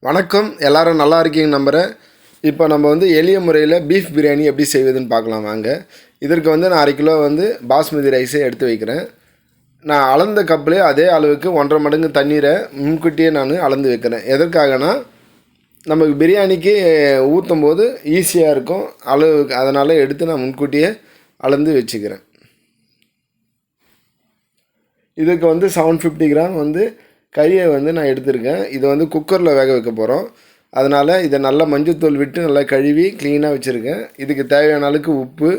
வணக்கம், எல்லாரும் நல்லா இருக்கீங்க நம்புகிறேன். இப்போ நம்ம வந்து எளிய முறையில் பீஃப் பிரியாணி எப்படி செய்வதுன்னு பார்க்கலாம் வாங்க. இதற்கு வந்து நான் 1/2 கிலோ வந்து பாஸ்மதி ரைஸை எடுத்து வைக்கிறேன். நான் அளந்த கப்லேயே அதே அளவுக்கு 1.5 மடங்கு தண்ணீரை முன்கூட்டியே நான் அளந்து வைக்கிறேன். எதற்காகனா நமக்கு பிரியாணிக்கு ஊற்றும் போது ஈஸியாக இருக்கும் அளவுக்கு, அதனால் எடுத்து நான் முன்கூட்டியே அளந்து வச்சுக்கிறேன். இதுக்கு வந்து 750 கிராம் வந்து கறியை வந்து நான் எடுத்திருக்கேன். இதை வந்து குக்கரில் வேக வைக்க போகிறோம். அதனால் இதை நல்லா மஞ்சள்தூள் விட்டு நல்லா கழுவி க்ளீனாக வச்சுருக்கேன். இதுக்கு தேவையான அளவுக்கு உப்பு,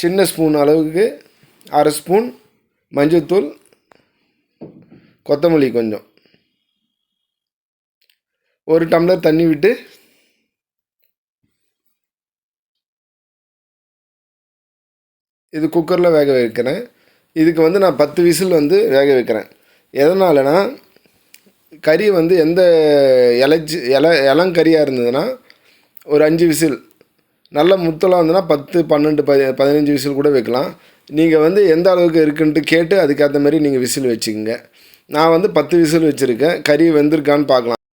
சின்ன ஸ்பூன் அளவுக்கு 1/2 ஸ்பூன் மஞ்சள்தூள், கொத்தமல்லி கொஞ்சம், 1 டம்ளர் தண்ணி விட்டு இது குக்கரில் வேக வைக்கிறேன். இதுக்கு வந்து நான் 10 விசில் வந்து வேக வைக்கிறேன். எதனாலனா கறி வந்து எந்த இளங்கறியாக இருந்ததுன்னா ஒரு 5 விசில், நல்ல முத்தலாக இருந்ததுன்னா 10, 12, 15 விசில் கூட வைக்கலாம். நீங்கள் வந்து எந்த அளவுக்கு இருக்குன்ட்டு கேட்டு அதுக்கேற்ற மாதிரி நீங்கள் விசில் வச்சுக்கோங்க. நான் வந்து 10 விசில் வச்சுருக்கேன். கறி வெந்திருக்கான்னு பார்க்கலாம்.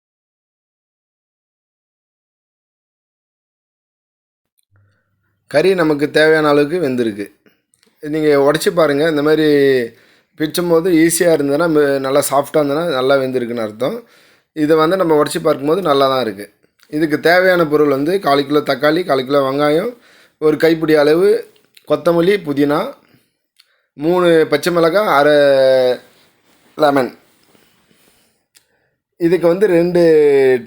கறி நமக்கு தேவையான அளவுக்கு வெந்திருக்கு. நீங்கள் உடச்சி பாருங்கள். இந்த மாதிரி பிச்சும் போது ஈஸியாக இருந்ததுன்னா, நல்லா சாஃப்டாக இருந்ததுன்னா நல்லா வெந்திருக்குன்னு அர்த்தம். இதை வந்து நம்ம உடச்சி பார்க்கும்போது நல்லா தான் இருக்குது. இதுக்கு தேவையான பொருள் வந்து 1/4 கிலோ தக்காளி, 1/4 கிலோ வெங்காயம், ஒரு கைப்பிடி அளவு கொத்தமல்லி, புதினா, 3 பச்சை மிளகாய், 1/2 லெமன். இதுக்கு வந்து 2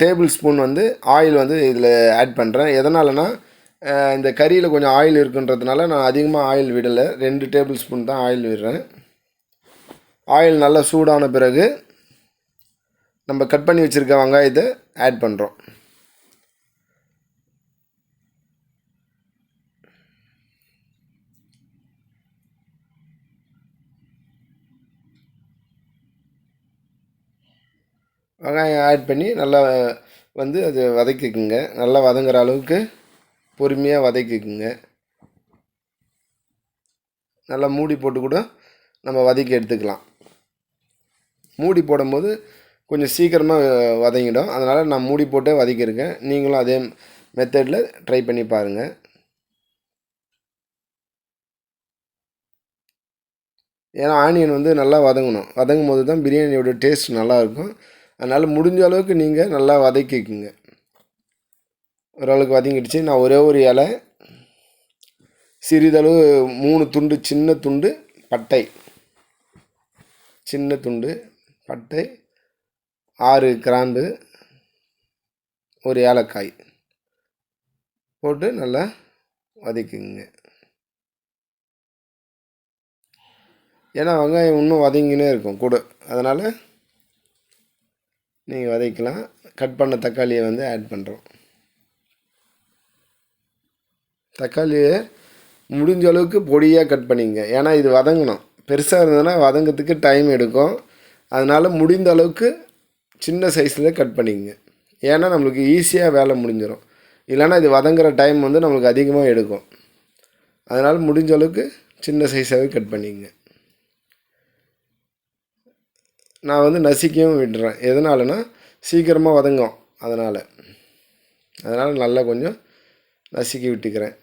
டேபிள் ஸ்பூன் வந்து ஆயில் வந்து இதில் ஆட் பண்ணுறேன். எதனாலனா இந்த கறியில் கொஞ்சம் ஆயில் இருக்குன்றதுனால நான் அதிகமாக ஆயில் விடலை. 2 டேபிள் ஸ்பூன் தான் ஆயில் விடுறேன். ஆயில் நல்லா சூடான பிறகு நம்ம கட் பண்ணி வச்சுருக்க வெங்காயத்தை ஆட் பண்ணுறோம். வெங்காயம் ஆட் பண்ணி நல்லா வந்து அது வதக்கிக்குங்க. நல்லா வதங்குற அளவுக்கு பொறுமையாக வதக்கிக்குங்க. நல்லா மூடி போட்டு கூட நம்ம வதக்கி எடுத்துக்கலாம். மூடி போடும்போது கொஞ்சம் சீக்கிரமாக வதங்கிடும். அதனால் நான் மூடி போட்டே வதக்கியிருக்கேன். நீங்களும் அதே மெத்தடில் ட்ரை பண்ணி பாருங்கள். ஏன்னா ஆனியன் வந்து நல்லா வதங்கணும். வதங்கும் போது தான் பிரியாணியோட டேஸ்ட் நல்லாயிருக்கும். அதனால் முடிஞ்ச அளவுக்கு நீங்கள் நல்லா வதக்கிக்குங்க. ஓரளவுக்கு வதங்கிடுச்சு. நான் ஒரே ஒரு இலை, சிறிதளவு 3 துண்டு, சின்ன துண்டு பட்டை, சின்ன துண்டு பட்டை, 6 கிராம்பு, ஒரு ஏலக்காய் போட்டு நல்லா வதக்கிங்க. ஏன்னா வெங்காயம் இன்னும் வதங்கினே இருக்கும் கூட, அதனால் நீங்கள் வதக்கலாம். கட் பண்ண தக்காளியை வந்து ஆட் பண்ணுறோம். தக்காளியை முடிஞ்ச அளவுக்கு பொடியாக கட் பண்ணிங்க. ஏன்னா இது வதங்கணும். பெருசாக இருந்ததுன்னா வதங்கிறதுக்கு டைம் எடுக்கும். அதனால் முடிந்த அளவுக்கு சின்ன சைஸில் கட் பண்ணிங்க. ஏன்னா நம்மளுக்கு ஈஸியாக வேலை முடிஞ்சிடும். இல்லைன்னா இது வதங்குற டைம் வந்து நம்மளுக்கு அதிகமாக எடுக்கும். அதனால் முடிஞ்ச அளவுக்கு சின்ன சைஸாகவே கட் பண்ணிங்க. நான் வந்து நசுக்கியும் விட்டுறேன். எதனாலனா சீக்கிரமாக வதங்கும். அதனால் நல்லா கொஞ்சம் நசுக்கி விட்டுக்கிறேன்.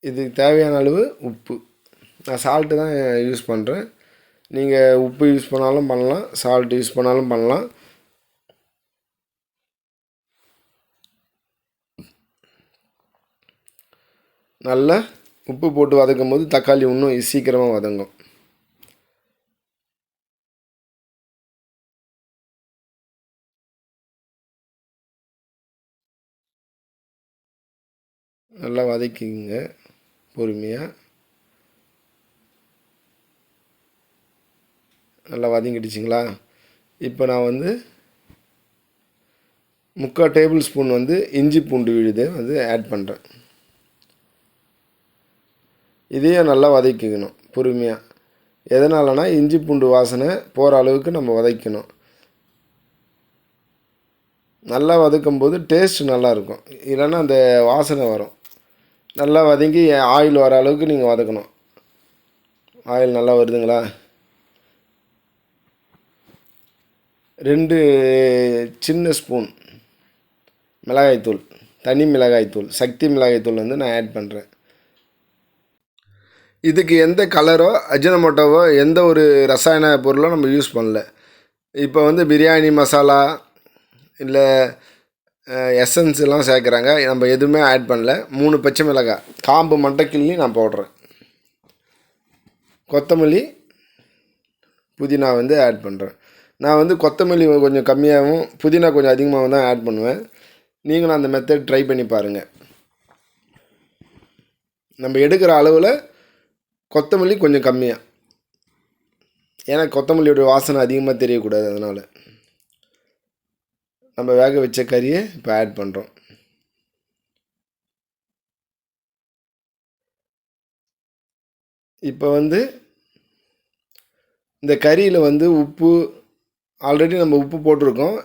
இதுக்கு தேவையான அளவு உப்பு. நான் சால்ட்டு தான் யூஸ் பண்ணுறேன். நீங்கள் உப்பு யூஸ் பண்ணாலும் பண்ணலாம், சால்ட் யூஸ் பண்ணாலும் பண்ணலாம். நல்லா உப்பு போட்டு வதக்கும் போது தக்காளி இன்னும் சீக்கிரமாக வதங்கும். நல்லா வதக்கிங்க பொறுமையாக. நல்லா வதங்கிடுச்சிங்களா? இப்போ நான் வந்து 3/4 டேபிள் ஸ்பூன் வந்து இஞ்சி பூண்டு விழுதை வந்து ஆட் பண்ணுறேன். இதையும் நல்லா வதக்கிக்கணும் பொறுமையாக. எதனாலனா இஞ்சி பூண்டு வாசனை போகிற அளவுக்கு நம்ம வதக்கணும். நல்லா வதக்கும்போது டேஸ்ட் நல்லாயிருக்கும். இல்லைன்னா அந்த வாசனை வரும். நல்லா வதங்கி ஆயில் வர அளவுக்கு நீங்கள் வதக்கணும். ஆயில் நல்லா வருதுங்களா? 2 சின்ன ஸ்பூன் மிளகாய்த்தூள், தனி மிளகாய்த்தூள், சக்தி மிளகாய்த்தூள் வந்து நான் ஆட் பண்ணுறேன். இதுக்கு எந்த கலரோ அஜினமோட்டோவோ எந்த ஒரு ரசாயன பொருளோ நம்ம யூஸ் பண்ணல. இப்போ வந்து பிரியாணி மசாலா இல்லை எசன்ஸ்லாம் சேர்க்குறாங்க, நம்ம எதுவுமே ஆட் பண்ணல. 3 பச்சை மிளகாய் காம்பு மண்டைக்கிள்ளி நான் போடுறேன். கொத்தமல்லி புதினா வந்து ஆட் பண்ணுறேன். நான் வந்து கொத்தமல்லி கொஞ்சம் கம்மியாகவும் புதினா கொஞ்சம் அதிகமாகவும் தான் ஆட் பண்ணுவேன். நீங்களும் அந்த மெத்தட் ட்ரை பண்ணி பாருங்கள். நம்ம எடுக்கிற அளவில் கொத்தமல்லி கொஞ்சம் கம்மியாக, ஏன்னா கொத்தமல்லியோட வாசனை அதிகமாக தெரியக்கூடாது. அதனால் நம்ம வேக வச்ச கறியை இப்போ ஆட் பண்ணுறோம். இப்போ வந்து இந்த கறியில் வந்து உப்பு ஆல்ரெடி நம்ம உப்பு போட்டிருக்கோம்.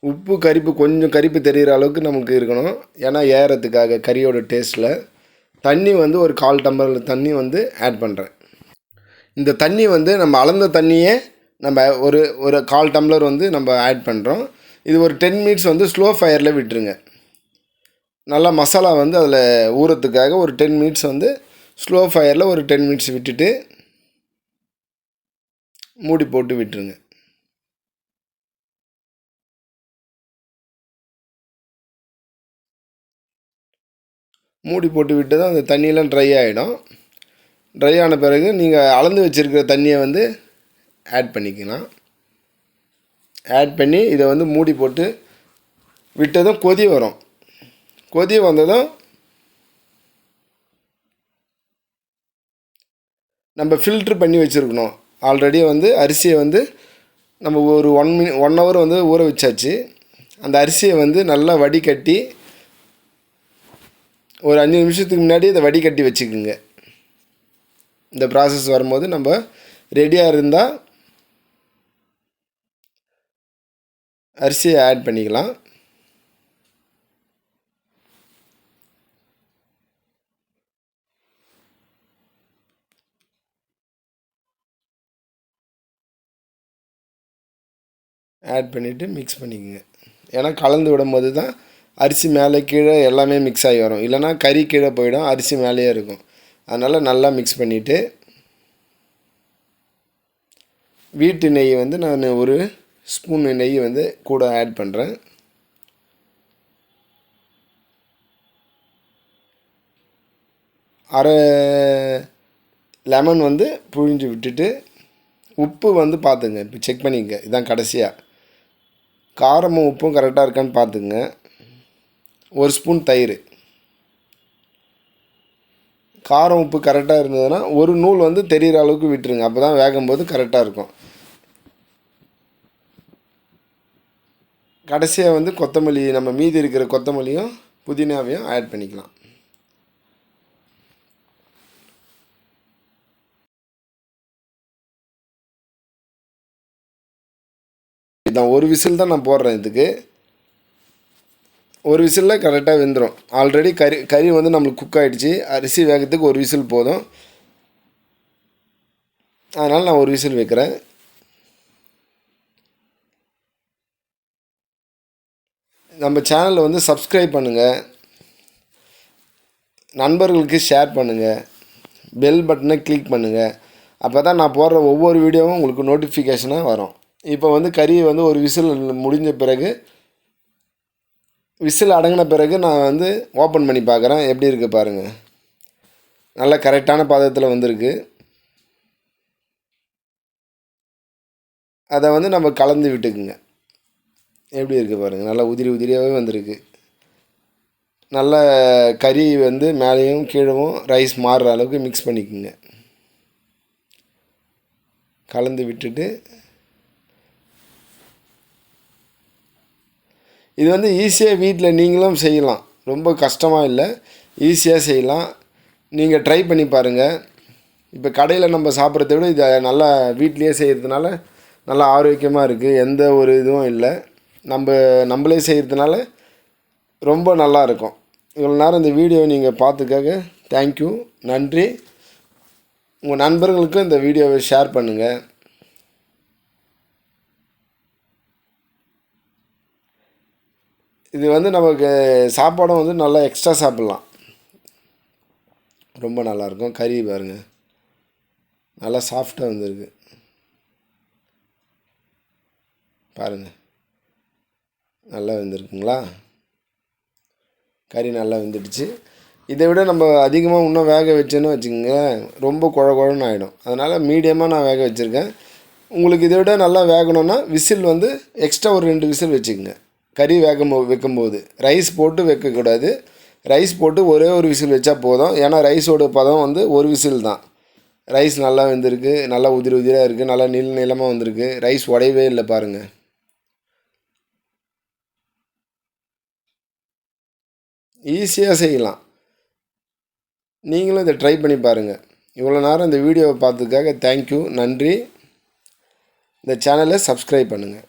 உப்பு கரிப்பு கொஞ்சம் கரிப்பு தெரிகிற அளவுக்கு நமக்கு இருக்கணும், ஏன்னா ஏறத்துக்காக கறியோட டேஸ்ட்டில். தண்ணி வந்து ஒரு 1/4 டம்ளர் தண்ணி வந்து ஆட் பண்ணுறேன். இந்த தண்ணி வந்து நம்ம அளந்த தண்ணியே நம்ம ஒரு 1/4 டம்ளர் வந்து நம்ம ஆட் பண்ணுறோம். இது ஒரு 10 மினிட்ஸ் வந்து ஸ்லோ ஃபயரில் விட்டுருங்க. நல்லா மசாலா வந்து அதில் ஊறத்துக்காக ஒரு 10 மினிட்ஸ் வந்து ஸ்லோ ஃபயரில் ஒரு 10 மினிட்ஸ் விட்டுட்டு மூடி போட்டு விட்டுருங்க. மூடி போட்டு விட்டு தான் அந்த தண்ணியெலாம் ட்ரை ஆகிடும். ட்ரை ஆன பிறகு நீங்கள் அளந்து வச்சுருக்கிற தண்ணியை வந்து ஆட் பண்ணிக்கலாம். ஆட் பண்ணி இதை வந்து மூடி போட்டு விட்டதும் கொதி வரும். கொதி வந்ததும் நம்ம ஃபில்ட்ரு பண்ணி வச்சுருக்கணும். ஆல்ரெடி வந்து அரிசியை வந்து நம்ம ஒரு 1 ஹவர் வந்து ஊற வச்சாச்சு. அந்த அரிசியை வந்து நல்லா வடிகட்டி ஒரு 5 நிமிஷத்துக்கு முன்னாடி இதை வடிகட்டி வச்சுக்குங்க. இந்த ப்ராசஸ் வரும்போது நம்ம ரெடியாக இருந்தால் அரிசியை ஆட் பண்ணிக்கலாம். ஆட் பண்ணிவிட்டு மிக்ஸ் பண்ணிக்கோங்க. ஏன்னா கலந்து விடும்போது தான் அரிசி மேலே கீழே எல்லாமே மிக்ஸ் ஆகி வரும். இல்லைனா கறி கீழே போயிடும், அரிசி மேலேயே இருக்கும். அதனால் நல்லா மிக்ஸ் பண்ணிவிட்டு வீட்டு நெய் வந்து நான் ஒரு ஸ்பூன் நெய் வந்து கூட ஆட் பண்ணுறேன். அரை லெமன் வந்து புழிஞ்சு விட்டுட்டு உப்பு வந்து பார்த்துங்க, இப்போ செக் பண்ணிங்க. இதுதான் கடைசியாக காரமும் உப்பும் கரெக்டாக இருக்கான்னு பார்த்துங்க. ஒரு ஸ்பூன் தயிர். காரம் உப்பு கரெக்டாக இருந்ததுன்னா ஒரு நூல் வந்து தெரிகிற அளவுக்கு விட்டுருங்க. அப்போ தான் வேகும்போது கரெக்டாக இருக்கும். கடைசியாக வந்து கொத்தமல்லி, நம்ம மீதி இருக்கிற கொத்தமல்லியும் புதினாவையும் ஆட் பண்ணிக்கலாம். இதான் ஒரு விசில் தான் நான் போடுறேன். இதுக்கு ஒரு விசிலில் கரெக்டாக வெந்துடும். ஆல்ரெடி கறி வந்து நம்மளுக்கு குக் ஆகிடுச்சு. அரிசி வேகத்துக்கு ஒரு விசில் போதும். அதனால் நான் ஒரு விசில் வைக்கிறேன். நம்ம சேனலில் வந்து சப்ஸ்கிரைப் பண்ணுங்கள், நண்பர்களுக்கு ஷேர் பண்ணுங்கள், பெல் பட்டனை கிளிக் பண்ணுங்கள். அப்போ தான் நான் போடுற ஒவ்வொரு வீடியோவும் உங்களுக்கு நோட்டிஃபிகேஷனாக வரும். இப்போ வந்து கறி வந்து ஒரு விசில் முடிஞ்ச பிறகு, விசில் அடங்கின பிறகு நான் வந்து ஓப்பன் பண்ணி பார்க்குறேன். எப்படி இருக்குது பாருங்கள். நல்லா கரெக்டான பாதத்தில் வந்திருக்கு. அதை வந்து நம்ம கலந்து விட்டுக்குங்க. எப்படி இருக்குது பாருங்கள். நல்லா உதிரி உதிரியாகவே வந்திருக்கு. நல்ல கறி வந்து மேலேயும் கீழவும் ரைஸ் மாறுற அளவுக்கு மிக்ஸ் பண்ணிக்கோங்க. கலந்து விட்டுட்டு இது வந்து ஈஸியாக வீட்டில் நீங்களும் செய்யலாம். ரொம்ப கஷ்டமாக இல்லை, ஈஸியாக செய்யலாம். நீங்கள் ட்ரை பண்ணி பாருங்கள். இப்போ கடையில் நம்ம சாப்பிட்றத விட இதை நல்லா வீட்லேயே செய்கிறதுனால நல்லா ஆரோக்கியமாக இருக்குது. எந்த ஒரு இதுவும் இல்லை. நம்மளே செய்கிறதுனால ரொம்ப நல்லாயிருக்கும். இவ்வளோ நேரம் இந்த வீடியோ நீங்கள் பார்த்துக்காக தேங்க்யூ, நன்றி. உங்கள் நண்பர்களுக்கும் இந்த வீடியோவை ஷேர் பண்ணுங்கள். இது வந்து நமக்கு சாப்பாடும் வந்து நல்லா எக்ஸ்ட்ரா சாப்பிட்லாம். ரொம்ப நல்லாயிருக்கும். கறி பாருங்கள், நல்லா சாஃப்டாக வந்திருக்கு பாருங்கள். நல்லா வெந்திருக்குங்களா? கறி நல்லா வெந்துடுச்சு. இதை விட நம்ம அதிகமாக இன்னும் வேக வச்சேன்னு வச்சுக்கோங்க, ரொம்ப குழ குழன்னு ஆகிடும். அதனால் மீடியமாக நான் வேக வச்சுருக்கேன். உங்களுக்கு இதை விட நல்லா வேகணும்னா விசில் வந்து எக்ஸ்ட்ரா ஒரு 2 விசில் வச்சுக்கோங்க. கறி வைக்கும்போது ரைஸ் போட்டு வைக்கக்கூடாது. ரைஸ் போட்டு ஒரே ஒரு விசில் வச்சா போதும். ஏன்னா ரைஸோட பதம் வந்து ஒரு விசில் தான். ரைஸ் நல்லா வெந்திருக்கு, நல்லா உதிரி உதிராக இருக்குது, நல்லா நீளமாக வந்திருக்கு. ரைஸ் உடையவே இல்லை பாருங்கள். ஈஸியாக செய்யலாம். நீங்களும் இதை ட்ரை பண்ணி பாருங்கள். இவ்வளோ நேரம் இந்த வீடியோவை பார்த்ததுக்காக தேங்க்யூ, நன்றி. இந்த சேனலை சப்ஸ்கிரைப் பண்ணுங்கள்.